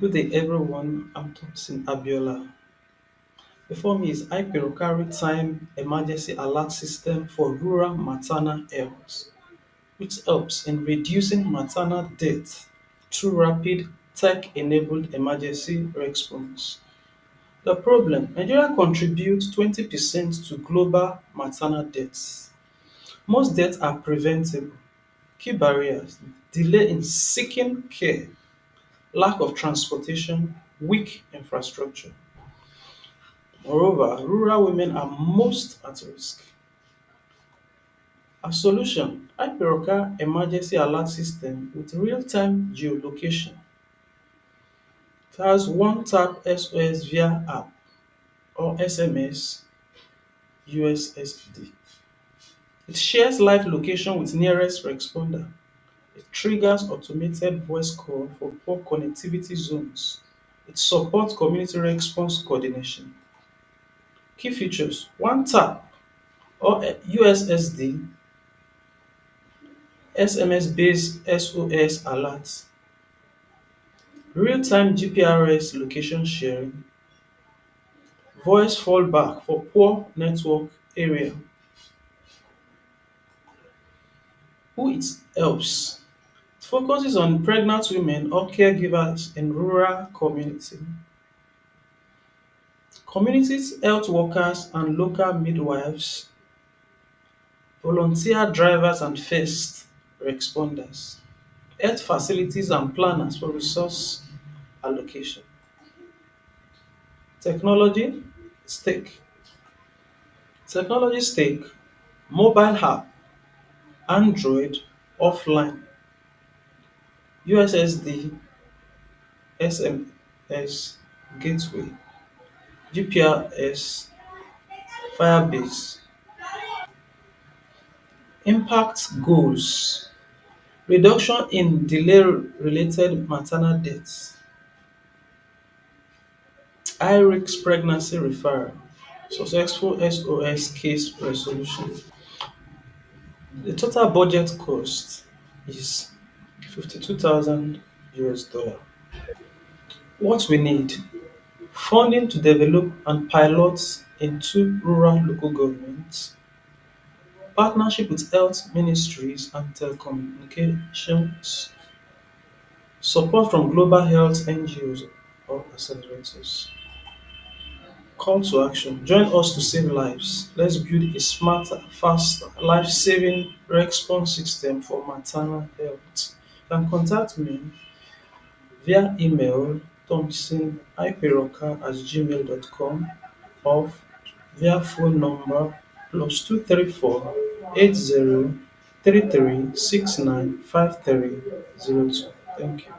Good day, everyone. I'm Thompson Abiola. Before me is Aikperokha Time Emergency Alert System for Rural Maternal Health, which helps in reducing maternal death through rapid tech-enabled emergency response. The problem: Nigeria contributes 20% to global maternal deaths. Most deaths are preventable. Key barriers: delay in seeking care, lack of transportation, weak infrastructure. Moreover, rural women are most at risk. A solution: Aikperokha emergency alert system with real-time geolocation. It has one-tap SOS via app or SMS USSD. It shares live location with nearest responder. It triggers automated voice call for poor connectivity zones. It supports community response coordination. Key features: one tap or USSD SMS-based SOS alerts, real-time GPRS location sharing, voice fallback for poor network area. Who it helps? It focuses on pregnant women or caregivers in rural community, communities, health workers and local midwives, volunteer drivers and first responders, health facilities and planners for resource allocation. Technology stake. Technology stake: mobile app, Android, offline, USSD, SMS gateway, GPRS, Firebase. Impact goals: reduction in delay-related maternal deaths, high-risk pregnancy referral, successful SOS case resolution. The total budget cost is 52,000 US dollar. What we need: funding to develop and pilot in two rural local governments, partnership with health ministries and telecommunications, support from global health NGOs or accelerators. Call to action: join us to save lives. Let's build a smarter, faster, life-saving response system for maternal health. You can contact me via email thompsoniperocca@gmail.com or via phone number +234 80 33 69 5302. Thank you.